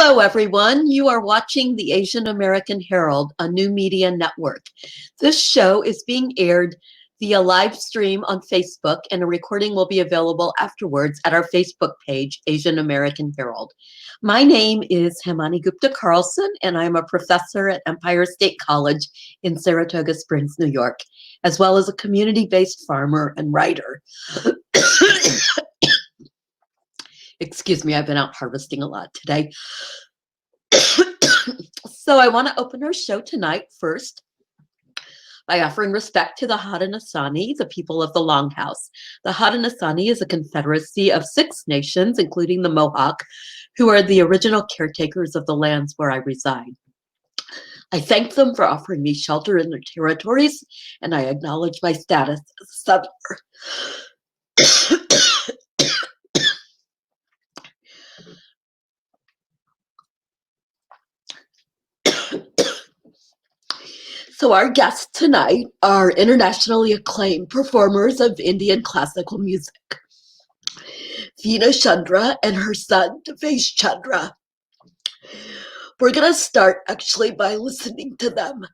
Hello, everyone. You are watching the Asian American Herald, a new media network. This show is being aired via live stream on Facebook, and a recording will be available afterwards at our Facebook page, Asian American Herald. My name is Hemani Gupta Carlson, and I'm a professor at Empire State College in Saratoga Springs, New York, as well as a community-based farmer and writer. Excuse me, I've been out harvesting a lot today. So I want to open our show tonight first by offering respect to the Haudenosaunee, the people of the Longhouse. The Haudenosaunee is a confederacy of 6 nations, including the Mohawk, who are the original caretakers of the lands where I reside. I thank them for offering me shelter in their territories, and I acknowledge my status as a settler. So our guests tonight are internationally acclaimed performers of Indian classical music, VEENA Chandra and her son, DAVESH Chandra. We're going to start actually by listening to them.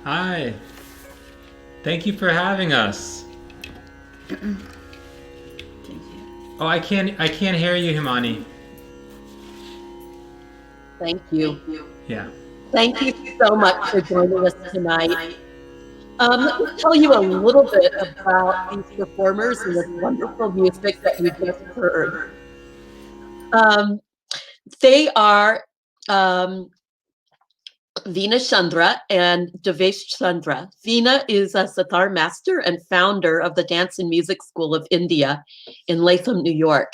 Hi. Thank you for having us. Thank you. Oh, I can't hear you, Himani. Thank you. Yeah. Thank you so much for joining us tonight. Let me tell you a little bit about these performers and this wonderful music that you just heard. They are VEENA Chandra and DAVESH Chandra. VEENA is a sitar master and founder of the Dance and Music School of India in Latham, New York.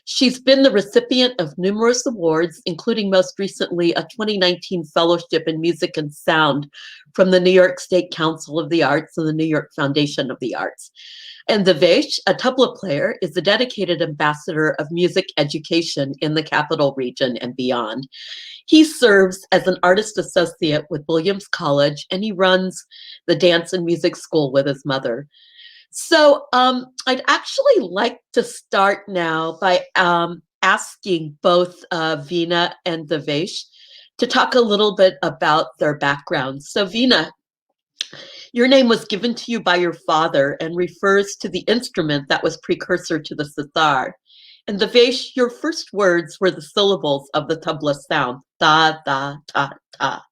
She's been the recipient of numerous awards, including most recently a 2019 Fellowship in Music and Sound from the New York State Council of the Arts and the New York Foundation of the Arts. And DAVESH, a tabla player, is the dedicated ambassador of music education in the capital region and beyond. He serves as an artist associate with Williams College, and he runs the dance and music school with his mother. So I'd actually like to start now by asking both VEENA and DAVESH to talk a little bit about their backgrounds. So VEENA, your name was given to you by your father and refers to the instrument that was precursor to the sitar. And DAVESH, your first words were the syllables of the tabla sound, da, da, ta, ta.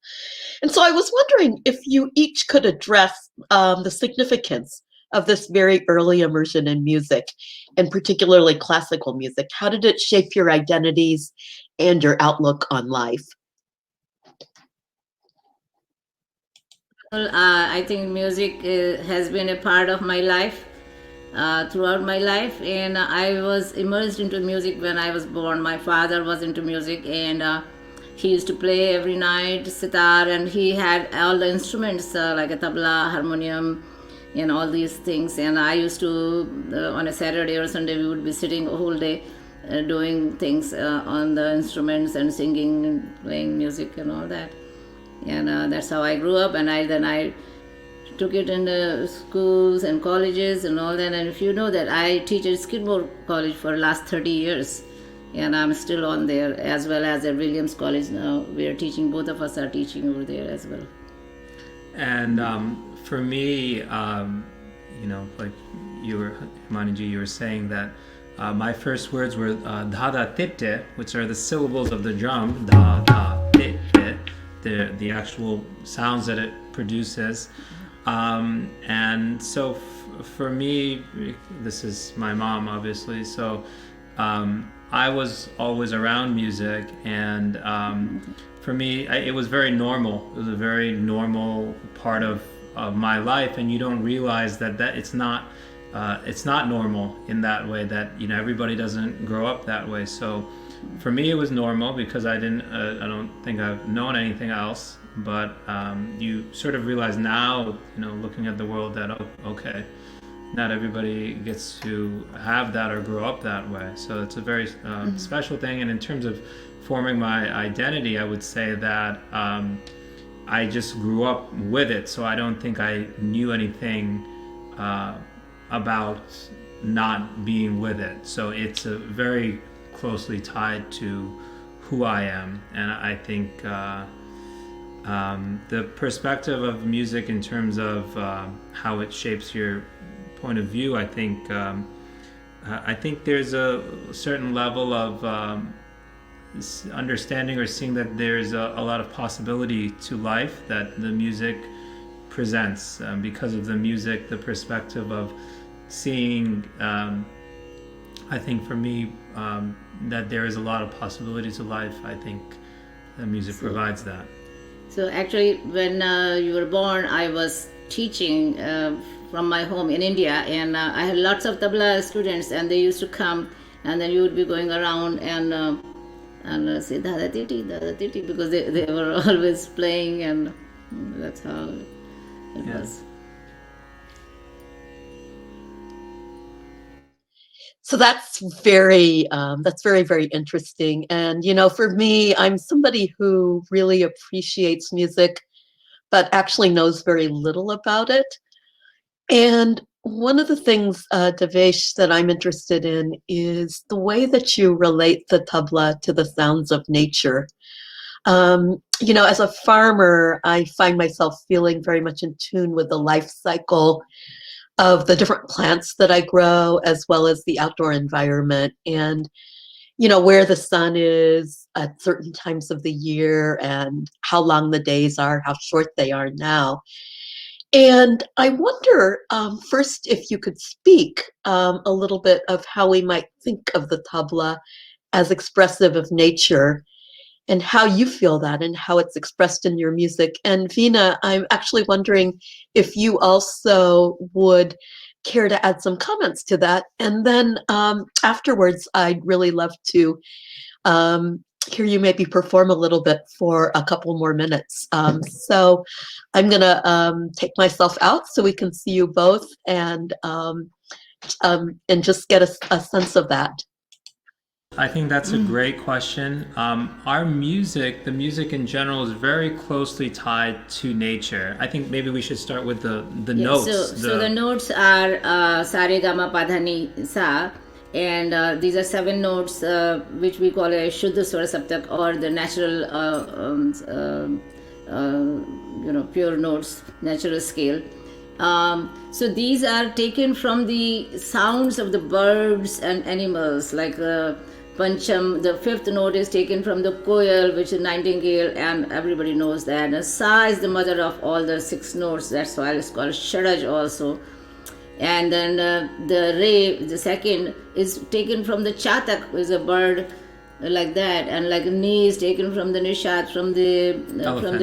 And so I was wondering if you each could address the significance of this very early immersion in music, and particularly classical music. How did it shape your identities and your outlook on life? Well, I think music has been a part of my life throughout my life, and I was immersed into music when I was born. My father was into music, and he used to play every night sitar, and he had all the instruments like a tabla, harmonium, and all these things. And I used to, on a Saturday or Sunday, we would be sitting a whole day doing things on the instruments and singing and playing music and all that. And that's how I grew up. And I took it in the schools and colleges and all that. And if you know that, I teach at Skidmore College for the last 30 years. And I'm still on there, as well as at Williams College now. We are teaching, both of us are teaching over there as well. And for me, you know, like Himaniji, you were saying that my first words were da da tip tip, which are the syllables of the drum, da da tip tip, the actual sounds that it produces. And so for me, this is my mom, obviously, so I was always around music, and for me, it was very normal. It was a very normal part of my life, and you don't realize that it's not normal in that way, that, you know, everybody doesn't grow up that way. So for me, it was normal because I don't think I've known anything else. But you sort of realize now, you know, looking at the world, that okay, not everybody gets to have that or grow up that way. So it's a very special thing. And in terms of forming my identity, I would say that I just grew up with it. So I don't think I knew anything about not being with it. So it's very closely tied to who I am. And I think the perspective of music in terms of how it shapes your point of view, I think there's a certain level of understanding or seeing that there's a lot of possibility to life that the music presents. Because of the music, the perspective of seeing, I think for me, that there is a lot of possibility to life. I think the music provides that. So actually, when you were born, I was teaching from my home in India, and I had lots of tabla students, and they used to come, and then you would be going around and say dada titi, because they were always playing, and that's how it was. So that's very, very interesting. And, you know, for me, I'm somebody who really appreciates music, but actually knows very little about it. And one of the things, DAVESH, that I'm interested in is the way that you relate the tabla to the sounds of nature. You know, as a farmer, I find myself feeling very much in tune with the life cycle of the different plants that I grow, as well as the outdoor environment, and, you know, where the sun is at certain times of the year and how long the days are, how short they are now. And I wonder, first, if you could speak a little bit of how we might think of the tabla as expressive of nature, and how you feel that and how it's expressed in your music. And VEENA, I'm actually wondering if you also would care to add some comments to that. And then afterwards, I'd really love to hear you maybe perform a little bit for a couple more minutes. So I'm gonna take myself out so we can see you both, and and just get a sense of that? I think that's a great question. Our music, the music in general, is very closely tied to nature. I think maybe we should start with the notes. So the notes are sa re ga ma pa dha ni sa, and these are 7 notes which we call a Shuddha Swara Saptak, or the natural pure notes, natural scale. So these are taken from the sounds of the birds and animals, like Pancham. The 5th note is taken from the koel, which is nightingale, and everybody knows that. And Sa is the mother of all the 6 notes, that's why it's called Shadaj also. And then the Re, the 2nd, is taken from the Chatak, which is a bird like that, and like Ni is taken from the Nishat, from the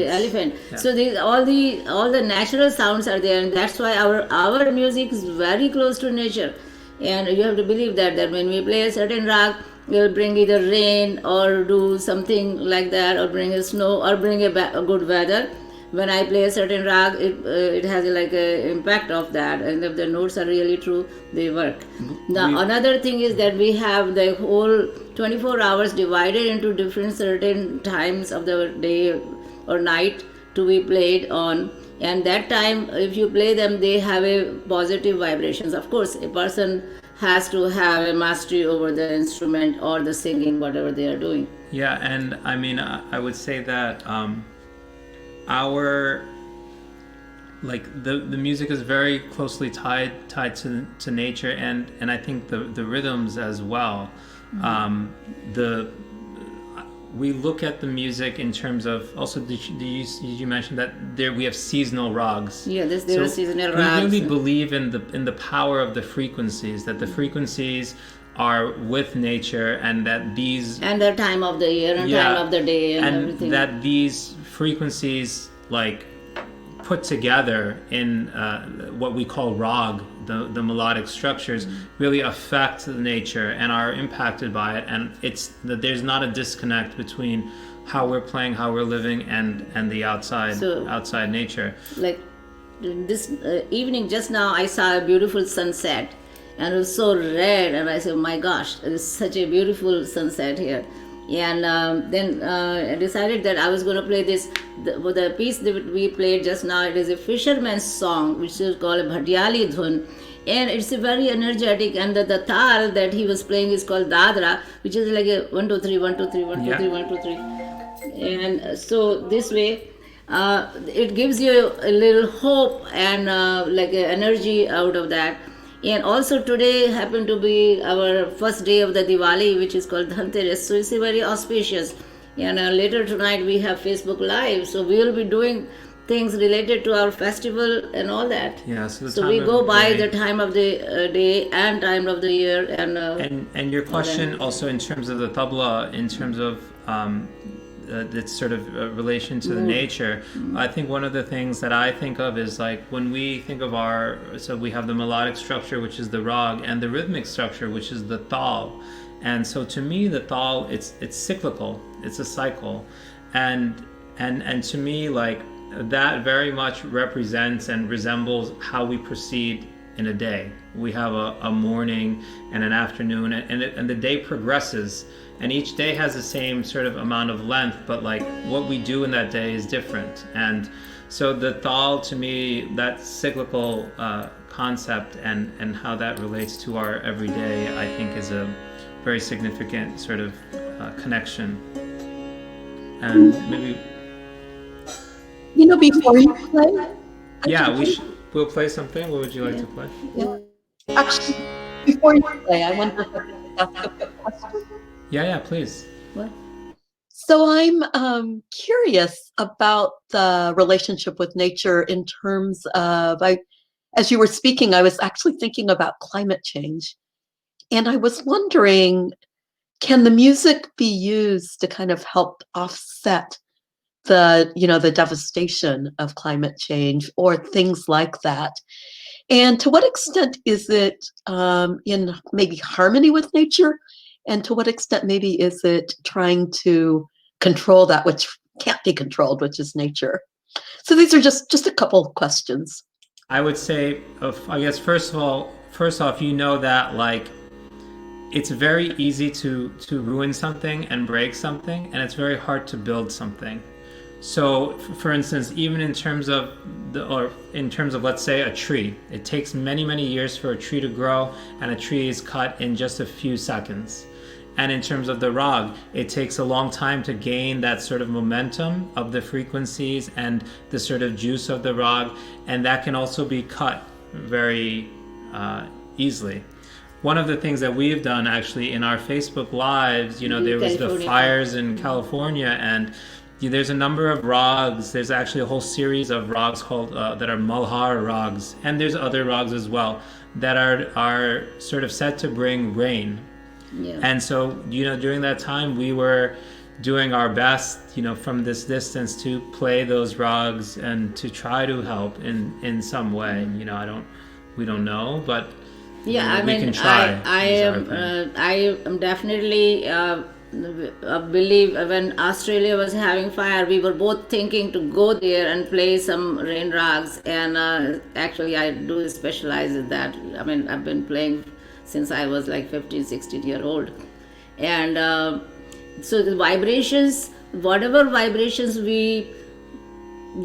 elephant. Yeah. So these all the natural sounds are there, and that's why our music is very close to nature. And you have to believe that when we play a certain rag, we'll bring either rain or do something like that, or bring a snow, or bring a good weather. When I play a certain rag, it has like an impact of that, and if the notes are really true, they work. Now another thing is that we have the whole 24 hours divided into different certain times of the day or night to be played on, and that time, if you play them, they have a positive vibrations. Of course, a person has to have a mastery over the instrument or the singing, whatever they are doing. Yeah, and I mean, I would say that the music is very closely tied to nature, and I think the rhythms as well. We look at the music in terms of, also did you mention that there we have seasonal rags? Yeah, there are seasonal rags. We really believe in the power of the frequencies, that the frequencies are with nature, and that these, and the time of the year and time of the day, and everything, that these frequencies, like, put together in what we call rag, the melodic structures, really affect the nature and are impacted by it, and it's that there's not a disconnect between how we're playing, how we're living, and the outside nature. Like this evening, just now I saw a beautiful sunset, and it was so red, and I said, oh my gosh, it is such a beautiful sunset here. And then I decided that I was going to play this. The piece that we played just now, it is a fisherman's song, which is called Bhatyali Dhun, and it's a very energetic. And the tal that he was playing is called Dadra, which is like a 1 2 3 1 2 3 1 2 3 1 2 3. And so this way, it gives you a little hope and like energy out of that. And also today happened to be our first day of the Diwali, which is called Dhanteras, so it's very auspicious. And later tonight we have Facebook Live, so we will be doing things related to our festival and all that. Yeah, so we go by the time of the day and time of the year. And your question also in terms of the tabla, in terms of its sort of relation to the nature. I think one of the things that I think of is, like, when we think of so we have the melodic structure, which is the rag, and the rhythmic structure, which is the tal. And so to me, the tal, it's cyclical, it's a cycle, and to me, like, that very much represents and resembles how we proceed in a day. We have a morning and an afternoon, and the day progresses. And each day has the same sort of amount of length, but like what we do in that day is different. And so the tal, to me, that cyclical concept and how that relates to our everyday, I think is a very significant sort of connection. And maybe, before you play, we'll play something. What would you like to play? Yeah. Actually, before you play, I wonder if I could ask a quick question. Yeah, please. What? So I'm curious about the relationship with nature in terms of, as you were speaking, I was actually thinking about climate change. And I was wondering, can the music be used to kind of help offset the devastation of climate change or things like that? And to what extent is it in maybe harmony with nature? And to what extent maybe is it trying to control that which can't be controlled, which is nature? So these are just a couple of questions. I would say, I guess, first of all, first off, you know that like it's very easy to ruin something and break something, and it's very hard to build something. So, for instance, even in terms of let's say a tree, it takes many years for a tree to grow, and a tree is cut in just a few seconds. And in terms of the rag, it takes a long time to gain that sort of momentum of the frequencies and the sort of juice of the rag, and that can also be cut very easily. One of the things that we've done actually in our Facebook Lives, you know, there was the fires in California, and there's a number of rags. There's actually a whole series of rags called that are Malhar rags, and there's other rags as well that are sort of set to bring rain. Yeah. And so, you know, during that time, we were doing our best, you know, from this distance to play those rags and to try to help in some way. You know, we don't know, but yeah, I we mean, can try. I am definitely believe when Australia was having fire, we were both thinking to go there and play some rain rags, and actually I do specialize in that. I mean, I've been playing since I was like 15, 16-year-old. And so the vibrations, whatever vibrations we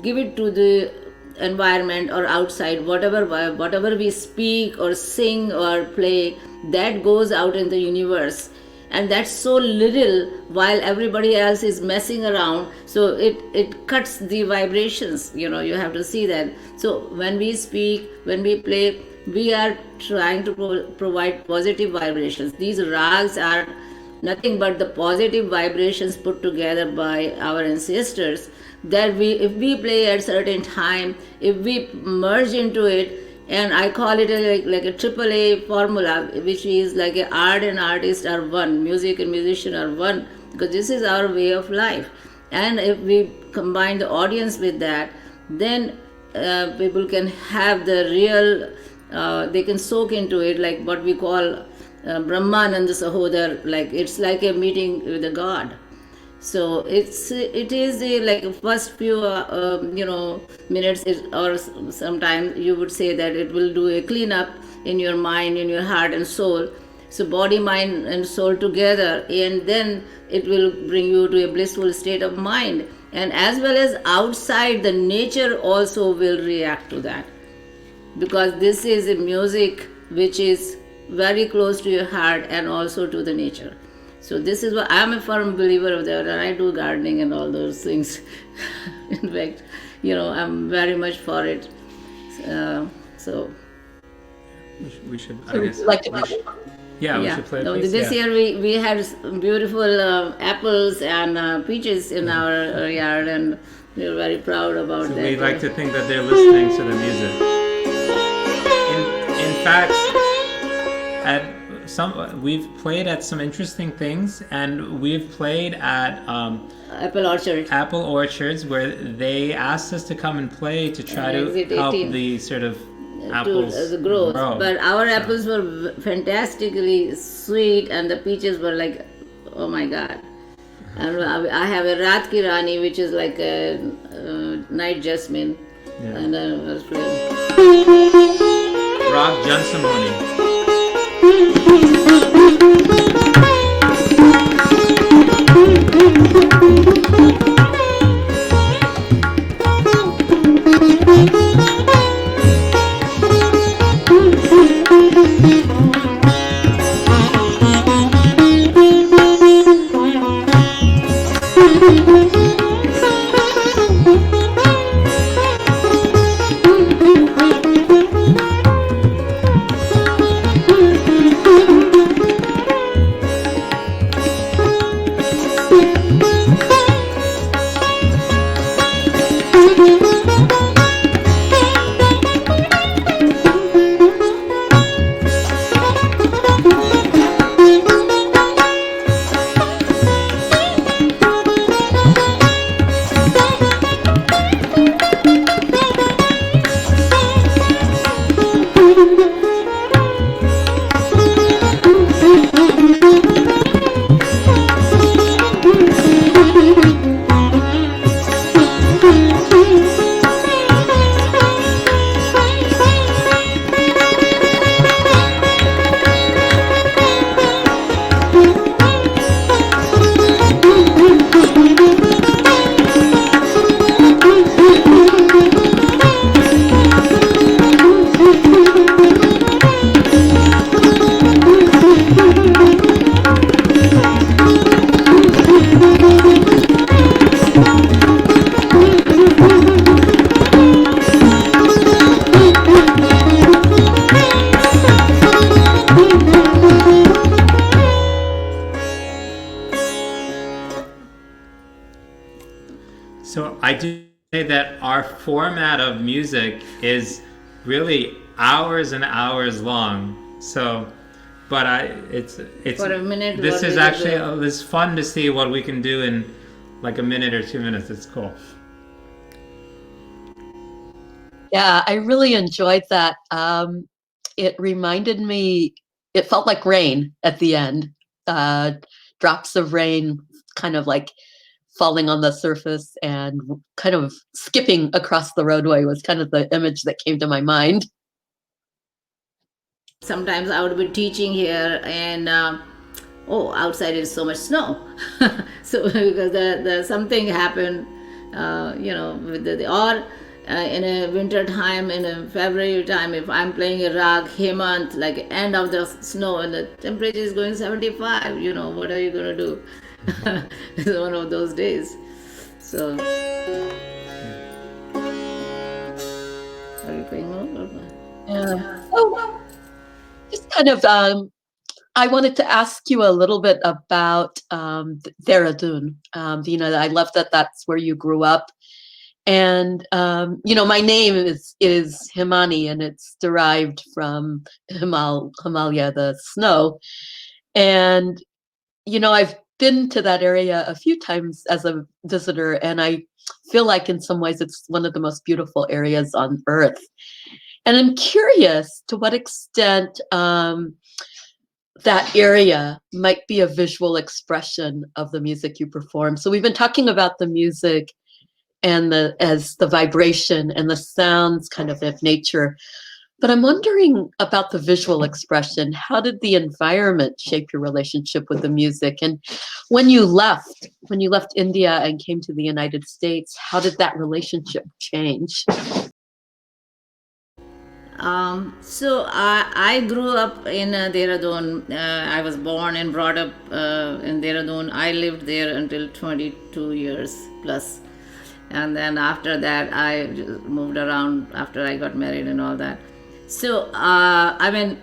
give it to the environment or outside, whatever we speak or sing or play, that goes out in the universe. And that's so little while everybody else is messing around. So it cuts the vibrations, you know, you have to see that. So when we speak, when we play, we are trying to provide positive vibrations. These rags are nothing but the positive vibrations put together by our ancestors, that if we play at a certain time, if we merge into it, and I call it like a AAA formula, which is like art and artist are one, music and musician are one, because this is our way of life. And if we combine the audience with that, then people can have the real, they can soak into it, like what we call Brahmananda Sahodar, like it's like a meeting with a God. So it is like first few minutes, or sometimes you would say that it will do a cleanup in your mind, in your heart and soul. So body, mind and soul together, and then it will bring you to a blissful state of mind. And as well as outside, the nature also will react to that, because this is a music which is very close to your heart and also to the nature. So this is what I'm a firm believer of that, and I do gardening and all those things. In fact, you know, I'm very much for it. So we should. So I guess. like to we should play. No, a piece. this year we had beautiful apples and peaches in our yard, and we're very proud about So that. we like to think that they're listening to the music. In fact, we've played at some interesting things, and we've played at apple orchards where they asked us to come and play to try to help the sort of apples growth. grow. But our apples were fantastically sweet, and the peaches were like, oh my God. And I have a Rat Ki Rani, which is like a night jasmine, and I was playing. Rag Jansamoni. So I do say that our format of music is really hours and hours long. So, but it's For a minute, this what is we actually do. it's fun to see what we can do in like a minute or 2 minutes. It's cool. Yeah, I really enjoyed that. It reminded me, it felt like rain at the end. Uh, Drops of rain kind of like falling on the surface and kind of skipping across the roadway was kind of the image that came to my mind. Sometimes I would be teaching here, and oh, outside is so much snow. So because the something happened, with the or in a winter time, in a February time, if I'm playing a rag Hemant, like end of the snow, and the temperature is going 75, what are you gonna do? It's one of those days. So, are you playing more? Yeah. Oh, just kind of, I wanted to ask you a little bit about Dehradun. I love that that's where you grew up. And my name is Himani, and it's derived from Himalaya, the snow. And I've been to that area a few times as a visitor, and I feel like in some ways it's one of the most beautiful areas on earth. And I'm curious to what extent that area might be a visual expression of the music you perform. So we've been talking about the music and the vibration and the sounds kind of nature. But I'm wondering about the visual expression. How did the environment shape your relationship with the music? And when you left India and came to the United States, how did that relationship change? So I grew up in Dehradun. I was born and brought up in Dehradun. I lived there until 22 years plus. And then after that, I just moved around after I got married and all that. So, I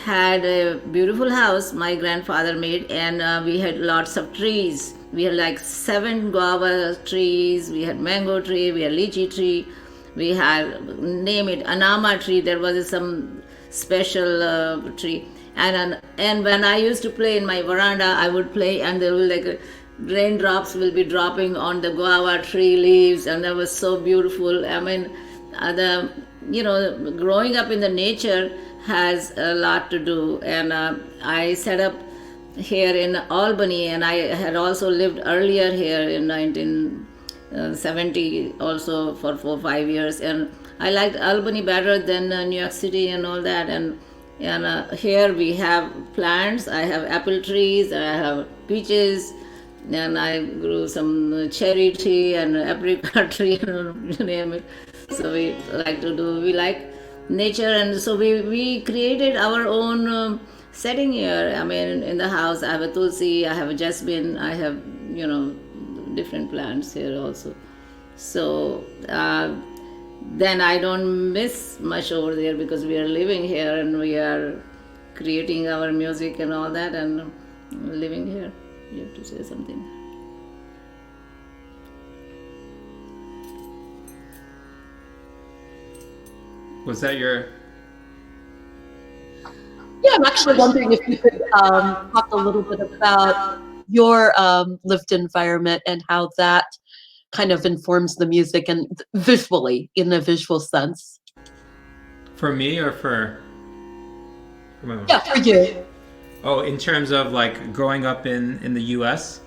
had a beautiful house my grandfather made, and we had lots of trees. We had like 7 guava trees, we had mango tree, we had lychee tree, we had, name it, anama tree. There was some special tree. And when I used to play in my veranda, I would play, and there will like raindrops will be dropping on the guava tree leaves, and that was so beautiful. I mean, growing up in the nature has a lot to do. And I set up here in Albany, and I had also lived earlier here in 1970 also for 4 or 5 years, and I liked Albany better than New York City and all that. And here we have plants. I have apple trees, I have peaches, and I grew some cherry tree and apricot tree, you name it. So we like nature, and so we created our own setting here. I mean, in the house, I have a tulsi, I have a jasmine, I have, different plants here also. So then I don't miss much over there because we are living here and we are creating our music and all that and living here. You have to say something. Was that your? Yeah, I'm actually wondering if you could talk a little bit about your lived environment and how that kind of informs the music and visually, in a visual sense. For me or for my mom? Yeah, for you. Oh, in terms of like growing up in the U.S.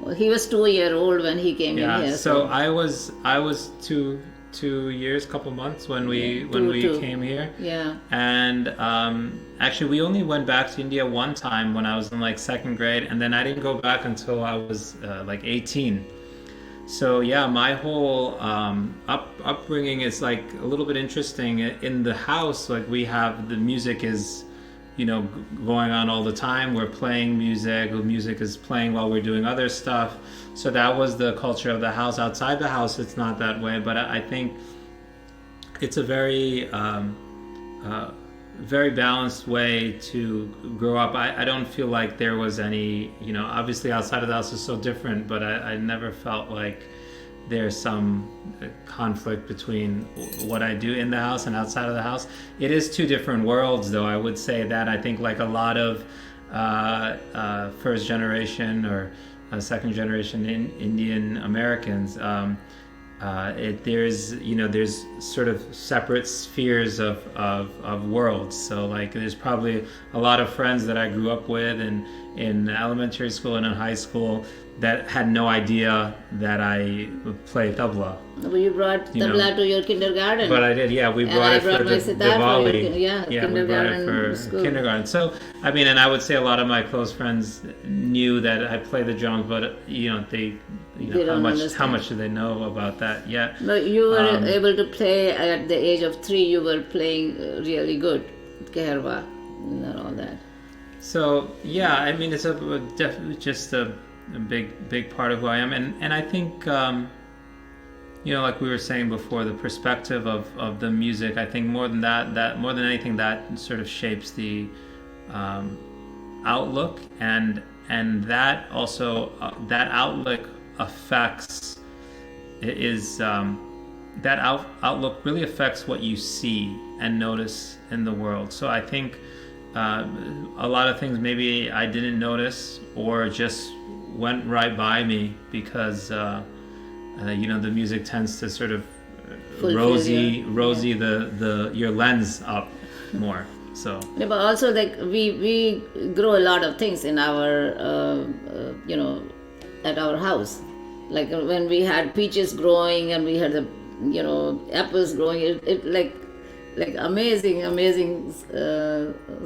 Well, he was 2 years old when he came in here. So I was 2 years, couple months when we came here. Yeah. And actually, we only went back to India one time when I was in like 2nd grade, and then I didn't go back until I was like 18. So yeah, my whole upbringing is like a little bit interesting. In the house, like we have the music is, going on all the time. We're playing music. Music is playing while we're doing other stuff. So that was the culture of the house. Outside the house, it's not that way. But I think it's a very very balanced way to grow up. I don't feel like there was any, obviously outside of the house is so different, but I never felt like there's some conflict between what I do in the house and outside of the house. It is two different worlds, though. I would say that I think like a lot of first generation or second generation Indian Americans, there's sort of separate spheres of worlds. So like there's probably a lot of friends that I grew up with in elementary school and in high school that had no idea that I would play tabla. Well, you brought tabla to your kindergarten. But I did, yeah. We brought it for the Diwali. We brought it for school. Kindergarten. So, I mean, and I would say a lot of my close friends knew that I play the drums, but how much do they know about that yet? But you were able to play at the age of 3. You were playing really good, keherwa, and all that. So yeah, I mean, it's definitely just a big part of who I am, and I think like we were saying before, the perspective of the music, I think more than that more than anything, that sort of shapes the outlook, and that also that outlook affects that outlook really affects what you see and notice in the world. So I think a lot of things maybe I didn't notice or just went right by me because the music tends to sort of rosy your lens up more. So but also like we grow a lot of things in our at our house. Like when we had peaches growing and we had the apples growing, it like amazing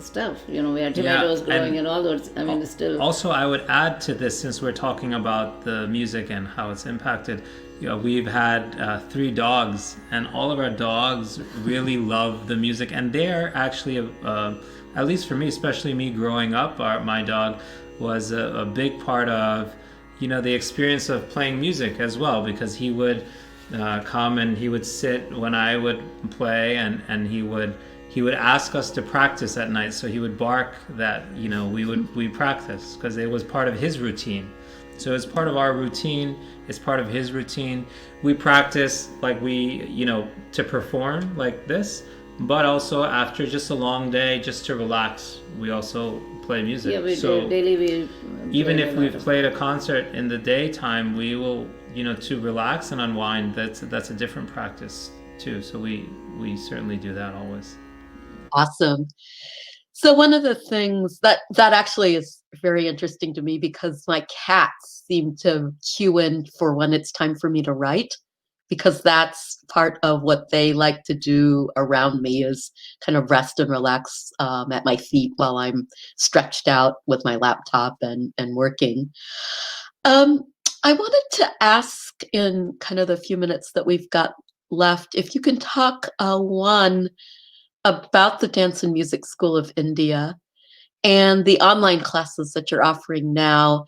stuff. We had tomatoes growing and all those. I mean, still. Also, I would add to this, since we're talking about the music and how it's impacted. We've had 3 dogs, and all of our dogs really love the music, and they're actually, at least for me, especially me growing up, my dog was a big part of, the experience of playing music as well, because he would come and he would sit when I would play, and he would ask us to practice at night. So he would bark that we practice, because it was part of his routine. So it's part of our routine. It's part of his routine. We practice like to perform like this, but also after just a long day, just to relax, we also play music. Yeah, we do daily. Even if we've played a concert in the daytime, we will, to relax and unwind. That's a different practice too. So we certainly do that always. Awesome. So one of the things that actually is very interesting to me, because my cats seem to cue in for when it's time for me to write, because that's part of what they like to do around me, is kind of rest and relax at my feet while I'm stretched out with my laptop and working. I wanted to ask, in kind of the few minutes that we've got left, if you can talk one about the Dance and Music School of India and the online classes that you're offering now.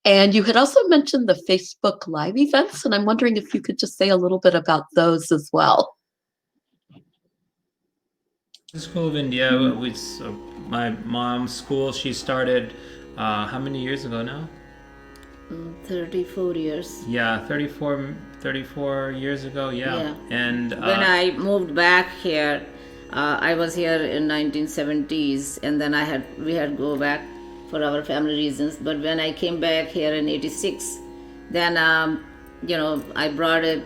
And you had also mentioned the Facebook Live events, and I'm wondering if you could just say a little bit about those as well. The School of India, my mom's school, she started how many years ago now? 34 years. Yeah, 34 years ago, yeah. And when I moved back here, I was here in 1970s, and then we had to go back for our family reasons. But when I came back here in 86, then I brought a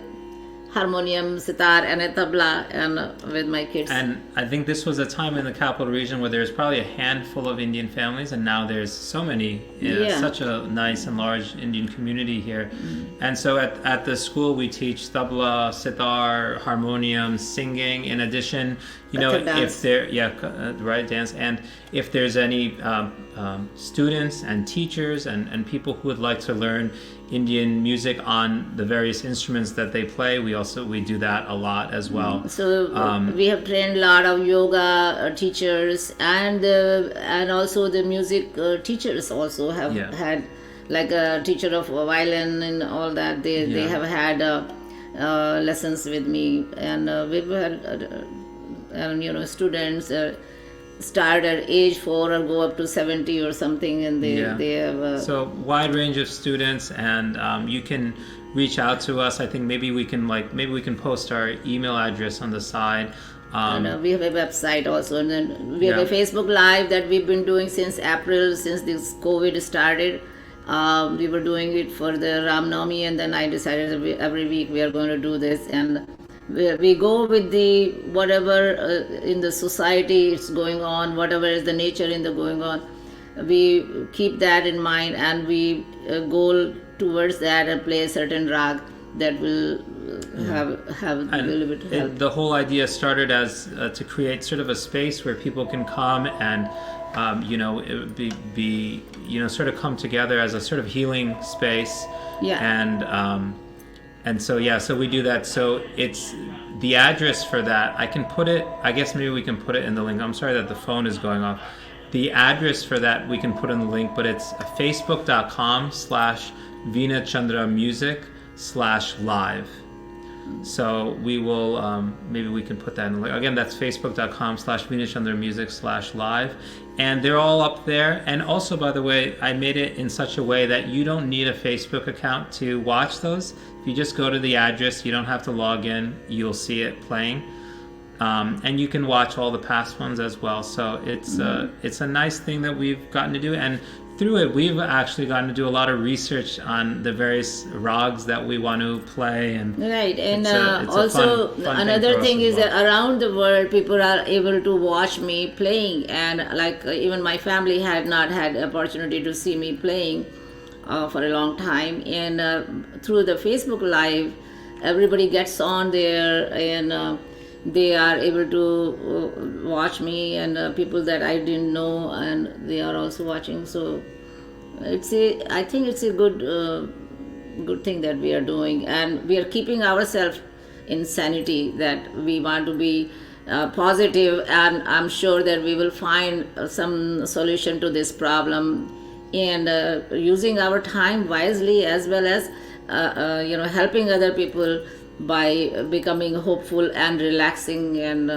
harmonium, sitar, and a tabla, and with my kids. And I think this was a time in the capital region where there's probably a handful of Indian families, and now there's so many. Such a nice and large Indian community here. Mm-hmm. And so at the school we teach tabla, sitar, harmonium, singing. In addition, if there dance, and if there's any students and teachers and people who would like to learn Indian music on the various instruments that they play, we do that a lot as well. So we have trained a lot of yoga teachers, and also the music teachers also have had, like a teacher of violin and all that. They have had lessons with me, and we've had students. start at age 4 or go up to 70 or something, and they have so wide range of students, and you can reach out to us. I think maybe we can post our email address on the side. and we have a website also, and then we have a Facebook Live that we've been doing since April, since this COVID started. We were doing it for the Ram Navami, and then I decided that every week we are going to do this, and we go with the whatever in the society is going on, whatever is the nature in the going on. We keep that in mind, and we go towards that and play a certain rag that will have a little bit of help. The whole idea started as to create sort of a space where people can come and sort of come together as a sort of healing space. And so we do that. So it's the address for that. I can put it, I guess maybe we can put it in the link. I'm sorry that the phone is going off. The address for that we can put in the link, but it's facebook.com/VEENA CHANDRA music/live. So we will, maybe we can put that in the link. Again, that's facebook.com/VEENA CHANDRA music/live. And they're all up there. And also, by the way, I made it in such a way that you don't need a Facebook account to watch those. If you just go to the address, you don't have to log in. You'll see it playing. And you can watch all the past ones as well. So it's a nice thing that we've gotten to do. And through it, we've actually gotten to do a lot of research on the various rags that we want to play. And right, and it's also fun another thing is well. that around the world, people are able to watch me playing, and even my family had not had opportunity to see me playing for a long time. And through the Facebook Live, everybody gets on there, and they are able to watch me, and people that I didn't know, and they are also watching. So I think it's a good thing that we are doing, and we are keeping ourselves in sanity, that we want to be positive, and I'm sure that we will find some solution to this problem, and using our time wisely, as well as helping other people by becoming hopeful and relaxing and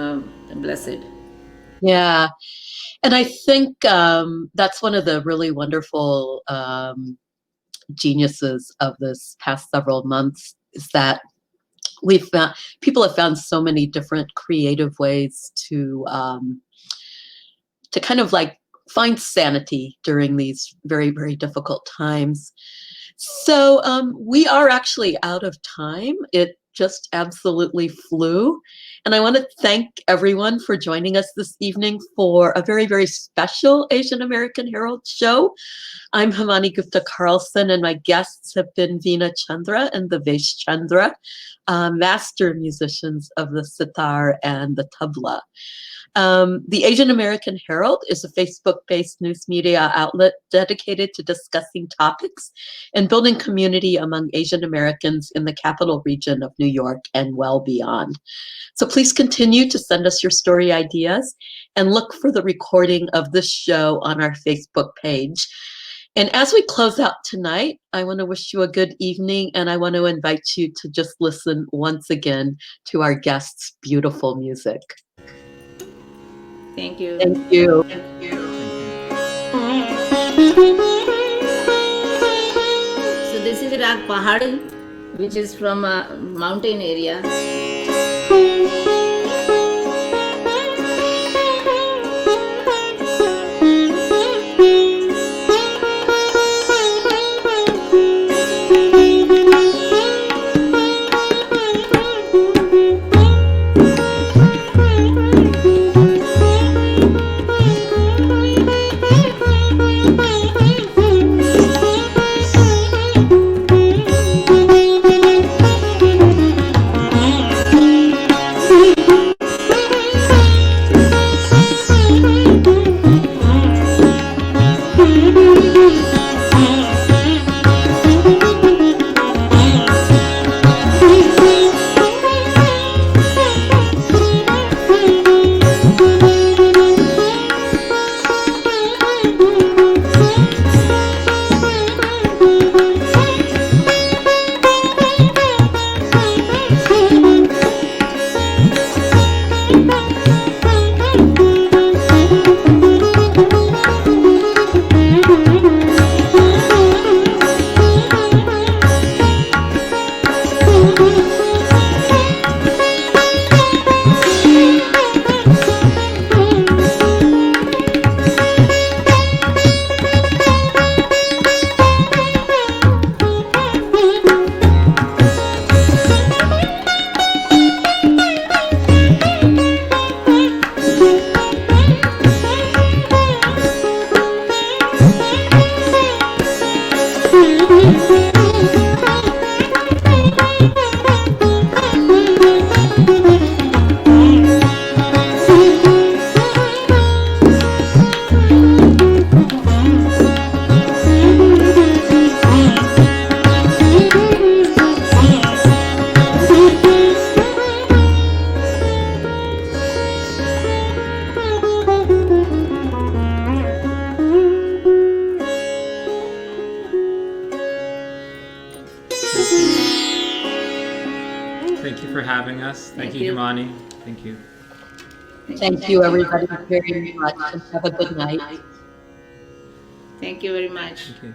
blessed. Yeah. And I think that's one of the really wonderful geniuses of this past several months, is that people have found so many different creative ways to kind of like find sanity during these very, very difficult times. So we are actually out of time. It just absolutely flew. And I want to thank everyone for joining us this evening for a very, very special Asian American Herald show. I'm Himani Gupta Carlson, and my guests have been VEENA CHANDRA and DAVESH Chandra, master musicians of the sitar and the tabla. The Asian American Herald is a Facebook-based news media outlet dedicated to discussing topics and building community among Asian Americans in the capital region of New York and well beyond. So please continue to send us your story ideas, and look for the recording of this show on our Facebook page. And as we close out tonight, I want to wish you a good evening, and I want to invite you to just listen once again to our guests' beautiful music. Thank you. Thank you. Thank you. So this is Rag Pahadi, which is from a mountain area. for having us. Thank you, Himani. Thank you. Thank you, everybody, very much, and have a good night. Thank you very much. Thank you.